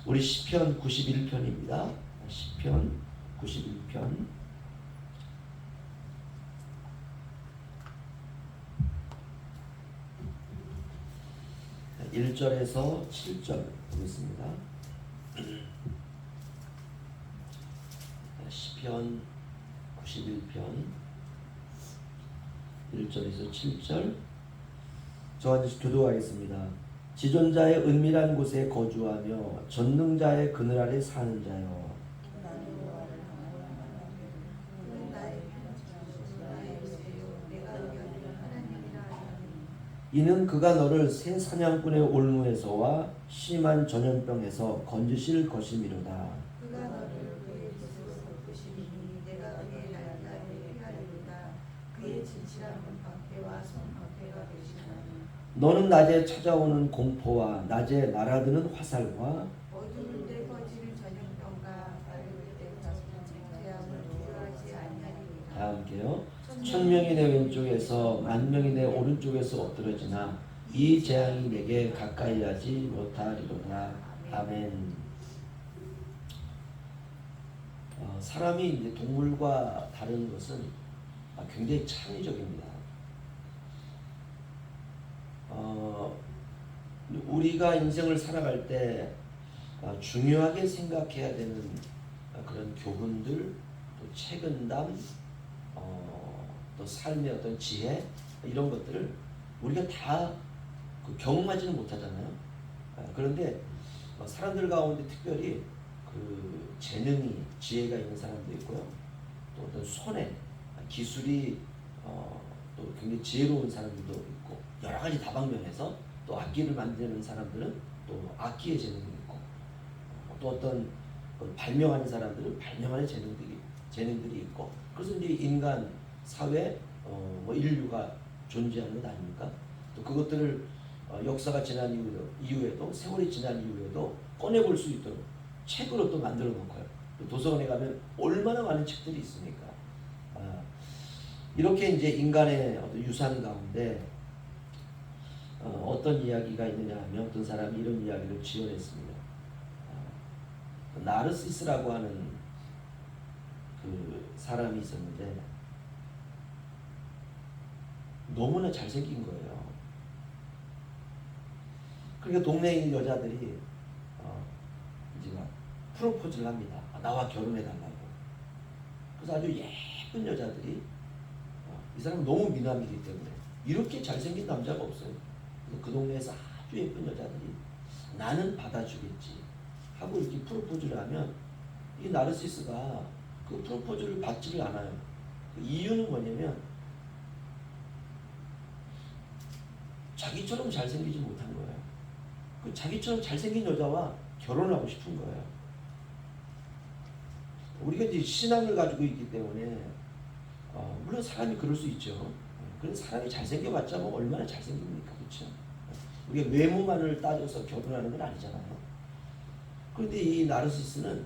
우리 시편 91편입니다. 시편 91편 1절에서 7절 보겠습니다. 시편 91편 1절에서 7절 저와 같이 교도하겠습니다. 지존자의 은밀한 곳에 거주하며 전능자의 그늘 아래 사는 자여, 이는 그가 너를 새 사냥꾼의 올무에서와 심한 전염병에서 건지실 것이미로다. 너는 낮에 찾아오는 공포와 낮에 날아드는 화살과 어두운데 퍼지는 전염병과 밝을 때 다스리는 재앙을 두려워하지 아니하리로다. 다 함께요. 천명이 내 왼쪽에서 만명이 내 오른쪽에서 엎드러지나 이 재앙이 내게 가까이 하지 못하리로다. 아멘. 사람이 이제 동물과 다른 것은 굉장히 창의적입니다. 우리가 인생을 살아갈 때 중요하게 생각해야 되는 그런 교훈들, 또 책임감, 또 삶의 어떤 지혜, 이런 것들을 우리가 다 경험하지는 못하잖아요. 그런데 사람들 가운데 특별히 그 재능이, 지혜가 있는 사람도 있고요. 또 어떤 손에 기술이 또 굉장히 지혜로운 사람들도 있고, 여러 가지 다방면에서 또 악기를 만드는 사람들은 또 악기의 재능이 있고, 또 어떤 발명하는 사람들은 발명하는 재능들이 있고, 그래서 이제 인간 사회, 인류가 존재하는 것 아닙니까? 또 그것들을 역사가 지난 이후에도 세월이 지난 이후에도 꺼내볼 수 있도록 책으로 또 만들어 놓고요. 또 도서관에 가면 얼마나 많은 책들이 있습니까? 이렇게 이제 인간의 어떤 유산 가운데 어떤 이야기가 있느냐 하면, 어떤 사람이 이런 이야기를 지어냈습니다. 나르시스라고 하는 그 사람이 있었는데 너무나 잘생긴 거예요. 그러니까 동네에 있는 여자들이 이제 막 프로포즈를 합니다. 나와 결혼해달라고. 그래서 아주 예쁜 여자들이 이 사람은 너무 미남이기 때문에 이렇게 잘생긴 남자가 없어요. 그래서 그 동네에서 아주 예쁜 여자들이 나는 받아주겠지 하고 이렇게 프로포즈를 하면 이 나르시스가 그 프로포즈를 받지를 않아요. 그 이유는 뭐냐면 자기처럼 잘생기지 못한 거예요. 그 자기처럼 잘생긴 여자와 결혼하고 싶은 거예요. 우리가 이제 신앙을 가지고 있기 때문에 물론 사람이 그럴 수 있죠. 그런 사람이 잘생겨봤자 뭐 얼마나 잘생깁니까, 그렇죠? 우리가 외모만을 따져서 결혼하는 건 아니잖아요. 그런데 이 나르시스는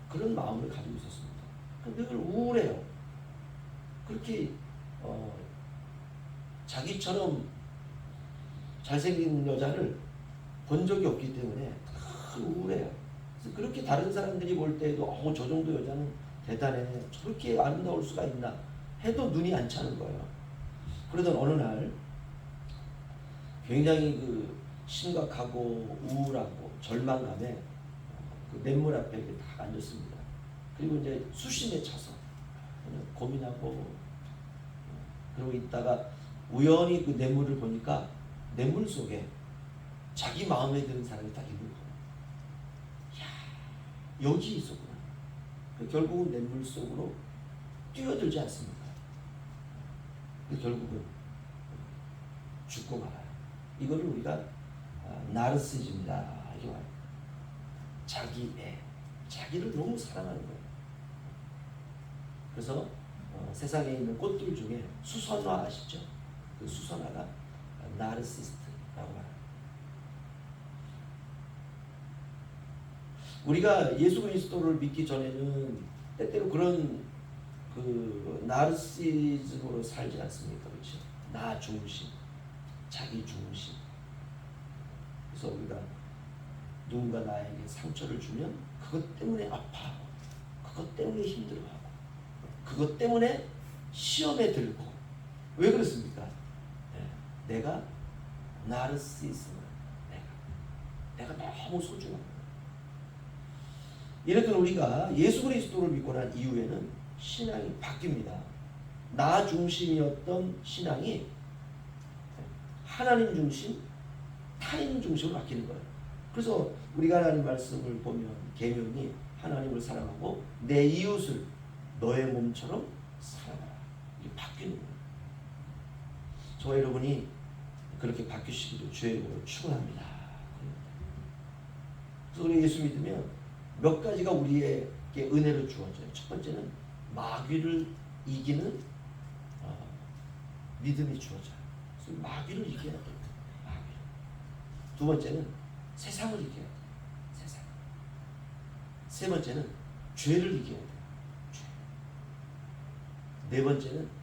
그런 마음을 가지고 있었습니다. 늘 우울해요. 그렇게 자기처럼 잘생긴 여자를 본 적이 없기 때문에 우울해요. 그래서 그렇게 다른 사람들이 볼 때에도 저 정도 여자는 대단해, 저렇게 아름다울 수가 있나 해도 눈이 안 차는 거예요. 그러던 어느 날 굉장히 그 심각하고 우울하고 절망감에 그 냇물 앞에 이렇게 딱 앉았습니다. 그리고 이제 수심에 차서 고민하고, 그러고 있다가 우연히 그 냇물을 보니까 냇물 속에 자기 마음에 드는 사람이 딱 있는 거예요. 야, 여기 있었구나. 결국은 냇물 속으로 뛰어들지 않습니다. 결국은 죽고 말아요. 이거를 우리가 나르시즘이다 이렇게 말해요. 자기를 너무 사랑하는 거예요. 그래서 세상에 있는 꽃들 중에 수선화 아시죠? 그 수선화가 나르시스트라고 말해요. 우리가 예수 그리스도를 믿기 전에는 때때로 그런 그 나르시즘으로 살지 않습니까? 그렇죠? 나 중심, 자기 중심. 그래서 우리가 누군가 나에게 상처를 주면 그것 때문에 아파하고 그것 때문에 힘들어하고 그것 때문에 시험에 들고. 왜 그렇습니까? 내가 나르시스m, 내가 너무 소중한 거예요. 예를 들어 우리가 예수 그리스도를 믿고 난 이후에는 신앙이 바뀝니다. 나 중심이었던 신앙이 하나님 중심, 타인 중심으로 바뀌는 거예요. 그래서 우리가 하나님 말씀을 보면 계명이 하나님을 사랑하고 내 이웃을 너의 몸처럼 사랑하라. 이게 바뀌는 거예요. 저와 여러분이 그렇게 바뀌시기를 주의 이름으로 축원합니다. 그래서 우리 예수 믿으면 몇 가지가 우리에게 은혜로 주어져요. 첫 번째는 마귀를 이기는 믿음이 주어져요. 그래서 마귀를 이겨야 돼요. 마귀를. 두 번째는 세상을 이겨야 돼요. 세상. 세 번째는 죄를 이겨야 돼요. 죄. 네 번째는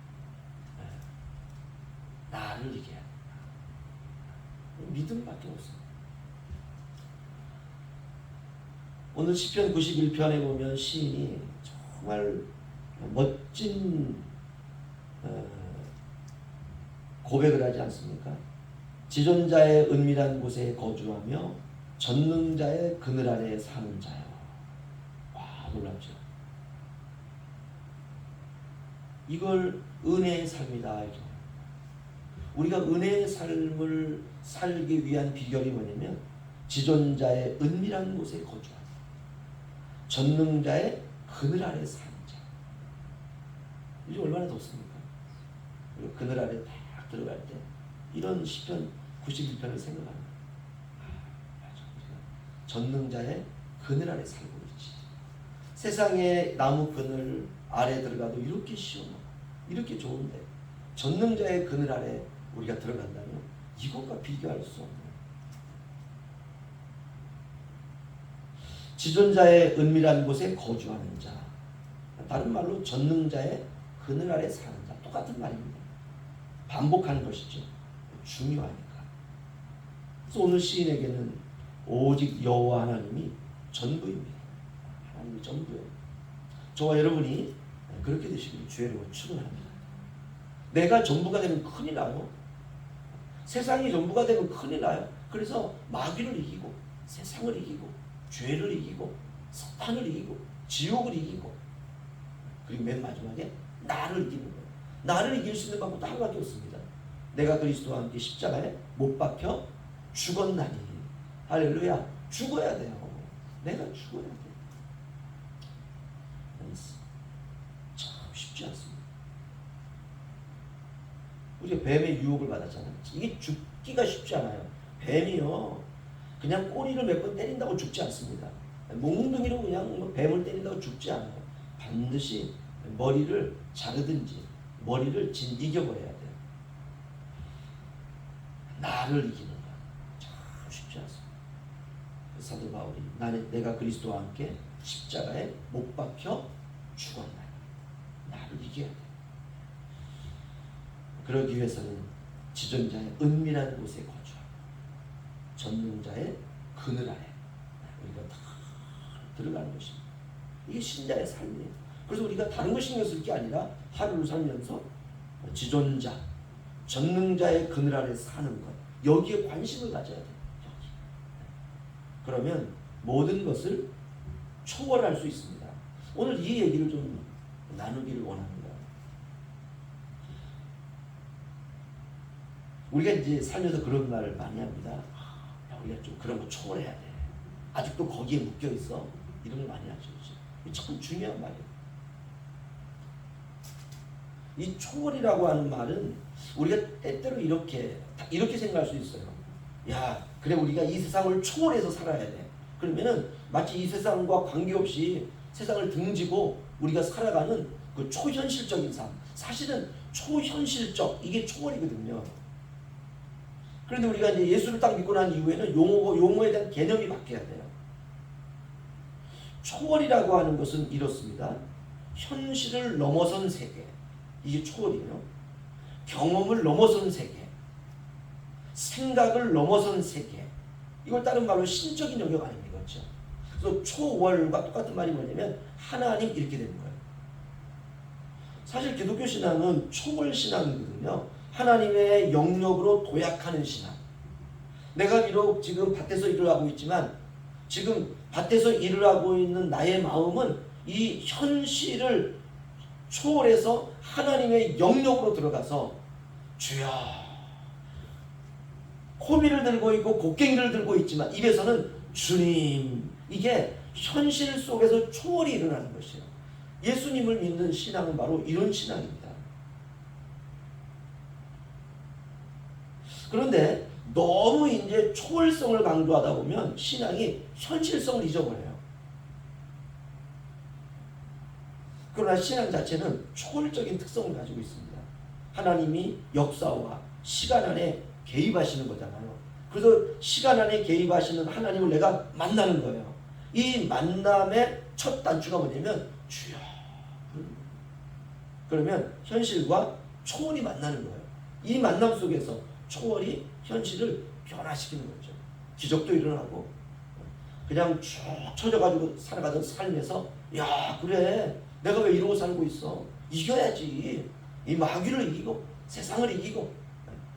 나를 이겨야 돼요. 믿음밖에 없어요. 오늘 시편 91편에 보면 시인이 정말 멋진 고백을 하지 않습니까? 지존자의 은밀한 곳에 거주하며 전능자의 그늘 아래 사는 자요. 와, 놀랍죠? 이걸 은혜의 삶이다. 이렇게. 우리가 은혜의 삶을 살기 위한 비결이 뭐냐면 지존자의 은밀한 곳에 거주하며 전능자의 그늘 아래 사는 자. 이게 얼마나 덥습니까? 그리고 그늘 아래 딱 들어갈 때 이런 시편 91편을 생각합니다. 맞아. 전능자의 그늘 아래 살고 있지. 세상의 나무 그늘 아래 들어가도 이렇게 시원하고 이렇게 좋은데 전능자의 그늘 아래 우리가 들어간다면 이것과 비교할 수 없는 지존자의 은밀한 곳에 거주하는 자, 다른 말로 전능자의 그늘 아래 사는 자, 똑같은 말입니다. 반복하는 것이죠. 중요하니까. 그래서 오늘 시인에게는 오직 여호와 하나님이 전부입니다. 하나님이 전부예요. 저와 여러분이 그렇게 되시길 주의로 축원합니다. 내가 전부가 되면 큰일 나요. 세상이 전부가 되면 큰일 나요. 그래서 마귀를 이기고 세상을 이기고 죄를 이기고 사탄을 이기고 지옥을 이기고 그리고 맨 마지막에 나를 이기는 거예요. 나를 이길 수 있는 방법도 하나밖에 없습니다. 내가 그리스도와 함께 십자가에 못 박혀 죽었나니. 할렐루야. 죽어야 돼요. 내가 죽어야 돼요. 참 쉽지 않습니다. 우리가 뱀의 유혹을 받았잖아요. 이게 죽기가 쉽지 않아요. 뱀이요 그냥 꼬리를 몇 번 때린다고 죽지 않습니다. 몽둥이로 그냥 뱀을 때린다고 죽지 않아요. 반드시 머리를 자르든지 머리를 이겨버려야 돼요. 나를 이기는 것 참 쉽지 않습니다. 사도 바울이 내가 그리스도와 함께 십자가에 못 박혀 죽었나니 나를 이겨야 돼요. 그러기 위해서는 지존자의 은밀한 곳에 거주하고 전능자의 그늘 아래 우리가 다 들어가는 것입니다. 이게 신자의 삶이에요. 그래서 우리가 다른 거 신경 쓸 게 아니라 하루를 살면서 지존자, 전능자의 그늘 아래 사는 것 여기에 관심을 가져야 돼요. 여기. 그러면 모든 것을 초월할 수 있습니다. 오늘 이 얘기를 좀 나누기를 원합니다. 우리가 이제 살면서 그런 말을 많이 합니다. 우리가 좀 그런 거 초월해야 돼. 아직도 거기에 묶여 있어. 이런 걸 많이 하죠. 이게 참 중요한 말이에요. 이 초월이라고 하는 말은 우리가 때때로 이렇게 생각할 수 있어요. 야, 그래 우리가 이 세상을 초월해서 살아야 돼. 그러면은 마치 이 세상과 관계없이 세상을 등지고 우리가 살아가는 그 초현실적인 삶. 사실은 초현실적 이게 초월이거든요. 그런데 우리가 이제 예수를 딱 믿고 난 이후에는 용어에 대한 개념이 바뀌어야 돼요. 초월이라고 하는 것은 이렇습니다. 현실을 넘어선 세계. 이게 초월이에요. 경험을 넘어선 세계. 생각을 넘어선 세계. 이걸 다른 말로 신적인 영역 아닙니까? 그렇죠? 그래서 초월과 똑같은 말이 뭐냐면 하나님 이렇게 되는 거예요. 사실 기독교 신앙은 초월 신앙이거든요. 하나님의 영역으로 도약하는 신앙. 내가 비록 지금 밭에서 일을 하고 있지만 지금 밭에서 일을 하고 있는 나의 마음은 이 현실을 초월해서 하나님의 영역으로 들어가서 주여, 호미를 들고 있고 곡괭이를 들고 있지만 입에서는 주님, 이게 현실 속에서 초월이 일어나는 것이에요. 예수님을 믿는 신앙은 바로 이런 신앙입니다. 그런데 너무 이제 초월성을 강조하다 보면 신앙이 현실성을 잊어버려요. 그러나 신앙 자체는 초월적인 특성을 가지고 있습니다. 하나님이 역사와 시간 안에 개입하시는 거잖아요. 그래서 시간 안에 개입하시는 하나님을 내가 만나는 거예요. 이 만남의 첫 단추가 뭐냐면 주여. 그러면 현실과 초월이 만나는 거예요. 이 만남 속에서 초월이 현실을 변화시키는 거죠. 기적도 일어나고 그냥 쭉 처져가지고 살아가던 삶에서 야, 그래, 내가 왜 이러고 살고 있어? 이겨야지. 이 마귀를 이기고 세상을 이기고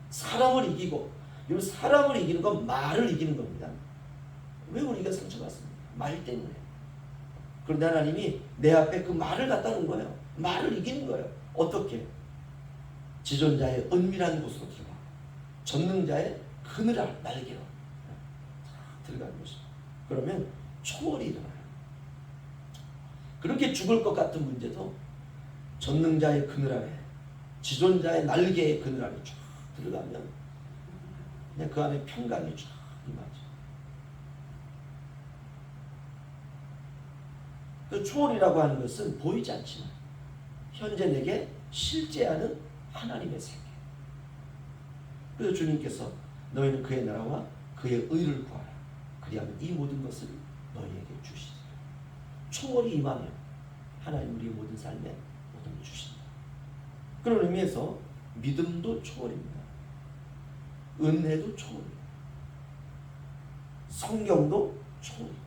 사람을 이기고, 이 사람을 이기는 건 말을 이기는 겁니다. 왜 우리가 상처받습니까? 말 때문에. 그런데 하나님이 내 앞에 그 말을 갖다 놓은 거예요. 말을 이기는 거예요. 어떻게? 지존자의 은밀한 곳으로 들어가. 전능자의 그늘을 날개로 들어가는 것이죠. 그러면 초월이 일어나요. 그렇게 죽을 것 같은 문제도 전능자의 그늘 아래, 지존자의 날개의 그늘 아래 쫙 들어가면 그냥 그 안에 평강이 쫙 임하죠. 그 초월이라고 하는 것은 보이지 않지만 현재 내게 실제하는 하나님의 세계. 그래서 주님께서 너희는 그의 나라와 그의 의를 구하라. 그리하면 이 모든 것을 너희에게 주시리라. 초월이 임하면 하나님 우리의 모든 삶에 모든 걸 주신다. 그런 의미에서 믿음도 초월입니다. 은혜도 초월입니다. 성경도 초월입니다.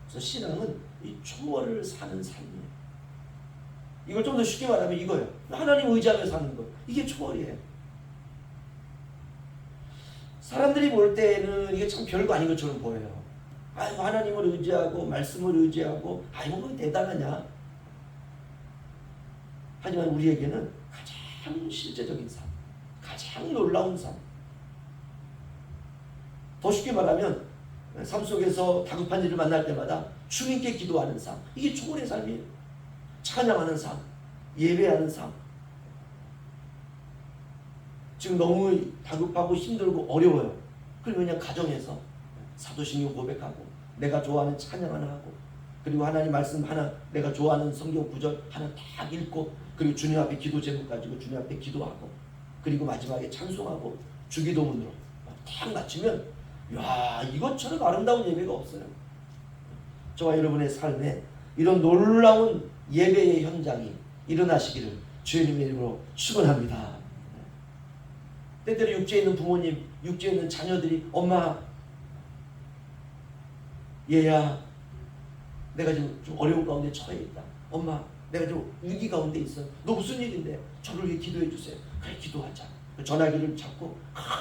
그래서 신앙은 이 초월을 사는 삶이에요. 이걸 좀 더 쉽게 말하면 이거예요. 하나님 의지하며 사는 것. 이게 초월이에요. 사람들이 볼 때는 이게 참 별거 아닌 것처럼 보여요. 아이고, 하나님을 의지하고 말씀을 의지하고 아이고, 그건 대단하냐. 하지만 우리에게는 가장 실제적인 삶, 가장 놀라운 삶. 더 쉽게 말하면 삶 속에서 다급한 일을 만날 때마다 주님께 기도하는 삶. 이게 초월의 삶이에요. 찬양하는 삶, 예배하는 삶. 지금 너무 다급하고 힘들고 어려워요. 그러면 그냥 가정에서 사도신경 고백하고 내가 좋아하는 찬양 하나 하고 그리고 하나님 말씀 하나, 내가 좋아하는 성경 구절 하나 딱 읽고 그리고 주님 앞에 기도 제목 가지고 주님 앞에 기도하고 그리고 마지막에 찬송하고 주기도문으로 딱 마치면 야, 이것처럼 아름다운 예배가 없어요. 저와 여러분의 삶에 이런 놀라운 예배의 현장이 일어나시기를 주님의 이름으로 축원합니다. 때때로 육지에 있는 부모님, 육지에 있는 자녀들이 엄마, 얘야, 내가 지금 좀 어려운 가운데 처해 있다. 엄마, 내가 좀 위기 가운데 있어. 너 무슨 일인데? 저를 위해 기도해 주세요. 그래, 기도하자. 전화기를 잡고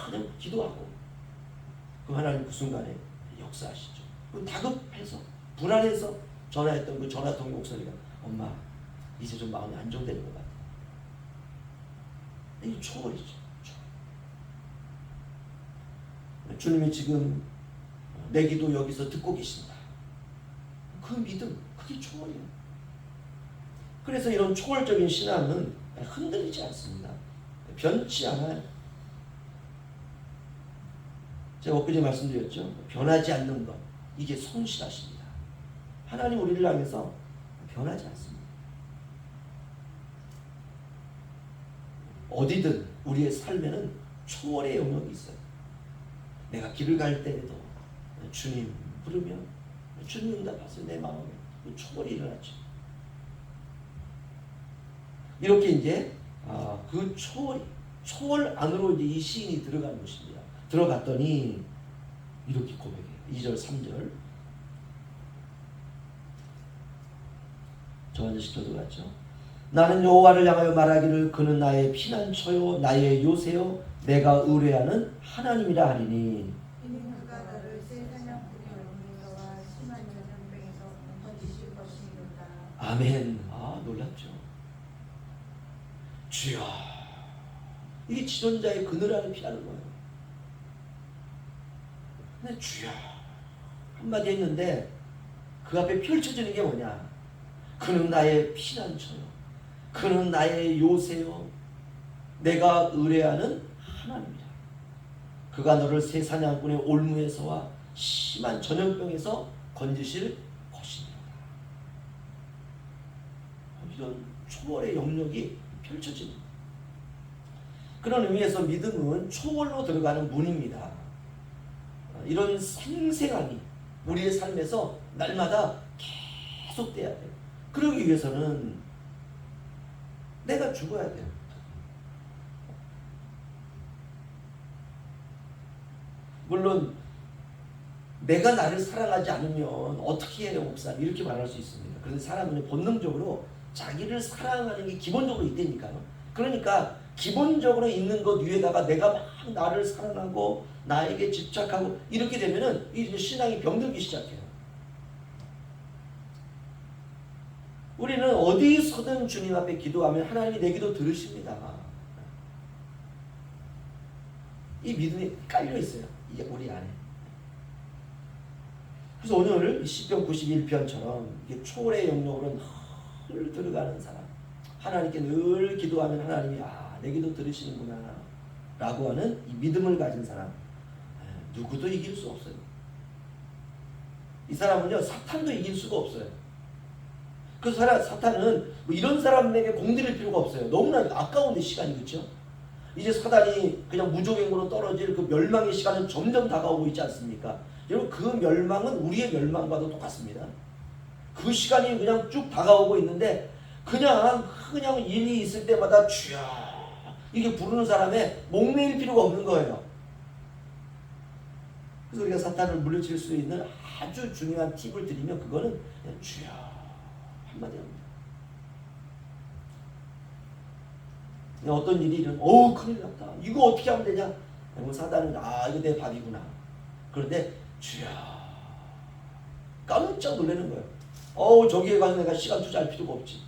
그냥 기도하고 그 하나님 그 순간에 역사하시죠. 다급해서 불안해서 전화했던 그 전화통 목소리가 엄마, 이제 좀 마음이 안정되는 것 같아. 이게 초월이죠. 주님이 지금 내 기도 여기서 듣고 계신다. 그 믿음, 그게 초월이에요. 그래서 이런 초월적인 신앙은 흔들리지 않습니다. 변치 않아요. 제가 엊그제 말씀드렸죠. 변하지 않는 것, 이게 성실하십니다. 하나님 우리를 향해서 변하지 않습니다. 어디든 우리의 삶에는 초월의 영역이 있어요. 내가 길을 갈 때에도 주님 부르면 주님 응답하세요. 내 마음에 초월이 일어났죠. 이렇게 이제 그 초월 안으로 이제 이 시인이 들어간 것입니다. 들어갔더니 이렇게 고백해요. 2절 3절 저한테씩 들어갔죠. 나는 여호와를 향하여 말하기를 그는 나의 피난처요 나의 요새요 내가 의뢰하는 하나님이라 하리니 이는 그가 너를 새 사냥꾼의 얼굴에서와 심한 전염병에서 건지실 것이니라. 아멘. 아 놀랍죠. 주여, 이게 지존자의 그늘아래 피하는 거예요. 근데 주여 한마디 했는데 그 앞에 펼쳐지는 게 뭐냐? 그는 나의 피난처요 그는 나의 요새요 내가 의뢰하는 하나님이라. 그가 너를 새 사냥꾼의 올무에서와 심한 전염병에서 건지실 것이니라. 이런 초월의 영역이 펼쳐집니다. 그런 의미에서 믿음은 초월로 들어가는 문입니다. 이런 생생함이 우리의 삶에서 날마다 계속돼야 돼요. 그러기 위해서는 내가 죽어야 돼요. 물론 내가 나를 사랑하지 않으면 어떻게 해요, 목사님? 이렇게 말할 수 있습니다. 그런데 사람은 본능적으로 자기를 사랑하는 게 기본적으로 있다니까요. 그러니까 기본적으로 있는 것 위에다가 내가 막 나를 사랑하고 나에게 집착하고 이렇게 되면은 이제 신앙이 병들기 시작해요. 우리는 어디서든 주님 앞에 기도하면 하나님이 내 기도 들으십니다. 이 믿음이 깔려 있어요. 이게 우리 안에. 그래서 오늘 시편 91편처럼 이게 초월의 영역으로 늘 들어가는 사람, 하나님께 늘 기도하면 하나님이 내 기도 들으시는구나 라고 하는 이 믿음을 가진 사람, 누구도 이길 수 없어요. 이 사람은요, 사탄도 이길 수가 없어요. 그 사탄은 뭐 이런 사람에게 공들일 필요가 없어요. 너무나 아까운데 시간이. 그렇죠? 이제 사단이 그냥 무조건으로 떨어질 그 멸망의 시간은 점점 다가오고 있지 않습니까? 여러분, 그 멸망은 우리의 멸망과도 똑같습니다. 그 시간이 그냥 쭉 다가오고 있는데 그냥 일이 있을 때마다 주여 이게 부르는 사람의 목매일 필요가 없는 거예요. 그래서 우리가 사탄을 물리칠 수 있는 아주 중요한 팁을 드리면 그거는 그냥 주여 한마디 합니다. 어떤 일이 일어나면 큰일 났다. 이거 어떻게 하면 되냐? 사단은 이거 내 밥이구나. 그런데 주여 깜짝 놀라는 거예요. 저기에 가서 내가 시간 투자할 필요가 없지.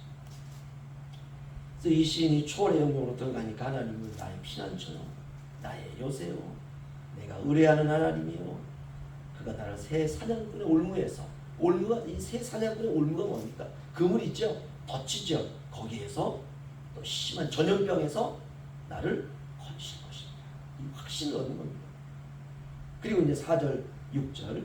그래서 이 시인이 초월의 영역으로 들어가니까 하나님은 나의 피난처요 나의 요새요 내가 의뢰하는 하나님이요 그가 나를 새 사냥꾼의 올무에서, 올무가 이 새 사냥꾼의 올무가 뭡니까? 그물 있죠? 덫이죠. 거기에서 또 심한 전염병에서 나를 건질 것이다. 이 확신을 얻는 겁니다. 그리고 이제 4절 6절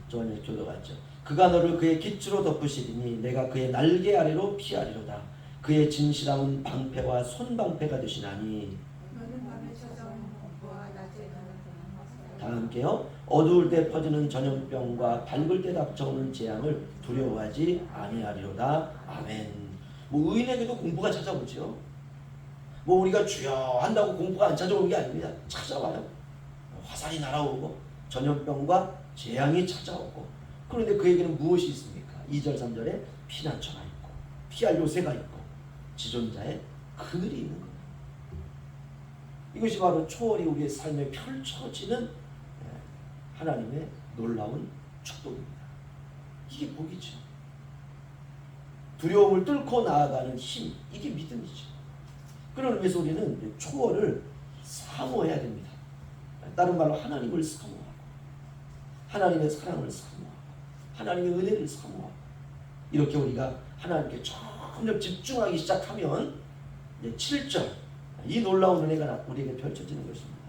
저는 교도갔죠. 그가 너를 그의 깃으로 덮으시리니 내가 그의 날개 아래로 피하리로다. 그의 진실함은 방패와 손방패가 되시나니. 너는 밤에 찾아오는 공포와 낮에 가는 다 함께요. 어두울 때 퍼지는 전염병과 밝을 때 닥쳐오는 재앙을 두려워하지 아니하리로다. 아멘. 뭐 의인에게도 공포가 찾아오죠. 뭐 우리가 주여 한다고 공포가 안 찾아오는 게 아닙니다. 찾아와요. 화살이 날아오고 전염병과 재앙이 찾아오고. 그런데 그에게는 무엇이 있습니까? 2절 3절에 피난처가 있고 피할 요새가 있고 지존자의 그늘이 있는 거예요. 이것이 바로 초월이 우리의 삶에 펼쳐지는 하나님의 놀라운 축복입니다. 이게 복이죠. 두려움을 뚫고 나아가는 힘, 이게 믿음이죠. 그런 의미에서 우리는 초월을 사모해야 됩니다. 다른 말로 하나님을 사모하고 하나님의 사랑을 사모하고 하나님의 은혜를 사모하고 이렇게 우리가 하나님께 점점 집중하기 시작하면 이제 7절 이 놀라운 은혜가 우리에게 펼쳐지는 것입니다.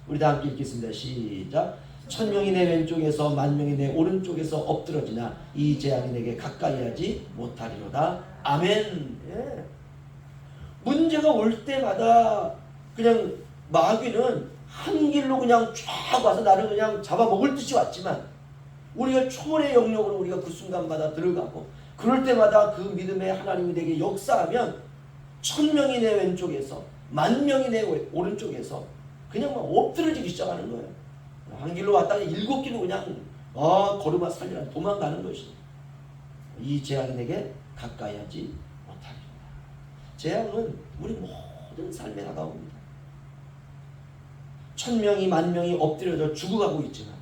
우리 다 함께 읽겠습니다. 시작. 1000명이 내 왼쪽에서 10,000명이 내 오른쪽에서 엎드러지나 이 재앙이 내게 가까이 하지 못하리로다. 아멘. 예. 문제가 올 때마다 그냥 마귀는 한 길로 그냥 쫙 와서 나를 그냥 잡아먹을 듯이 왔지만 우리가 초월의 영역으로 우리가 그 순간마다 들어가고 그럴 때마다 그 믿음의 하나님이 내게 역사하면 1000명이 내 왼쪽에서 10,000명이 내 오른쪽에서 그냥 막 엎드러지기 시작하는 거예요. 한 길로 왔다가 7길로 그냥 걸음아 살리라 도망가는 것이. 이 재앙이 내게 가까이 하지 못하리라. 재앙은 우리 모든 삶에 다가옵니다. 1000명이 10,000명이 엎드려져 죽어가고 있지만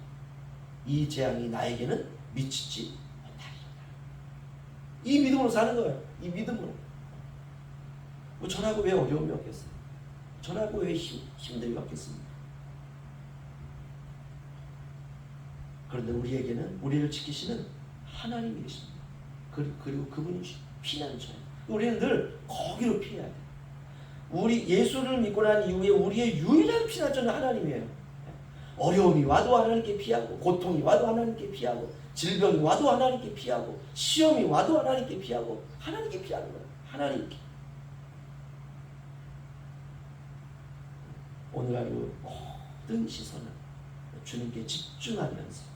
이 재앙이 나에게는 미치지 못하리라. 이 믿음으로 사는 거예요. 이 믿음으로. 뭐 전하고 왜 어려움이 없겠어요? 전하고 왜 힘듦이 없겠습니까? 그런데 우리에게는 우리를 지키시는 하나님이 계십니다. 그리고 그분이 피난처예요. 우리는 늘 거기로 피해야 돼요. 우리 예수를 믿고 난 이후에 우리의 유일한 피난처는 하나님이에요. 어려움이 와도 하나님께 피하고, 고통이 와도 하나님께 피하고, 질병이 와도 하나님께 피하고, 시험이 와도 하나님께 피하고, 하나님께 피하는 거예요. 하나님께. 오늘 하루 모든 시선은 주님께 집중하면서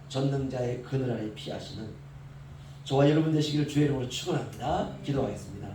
전능자의 그늘 아래 피하시는 저와 여러분 되시기를 주의 이름으로 축원합니다. 기도하겠습니다.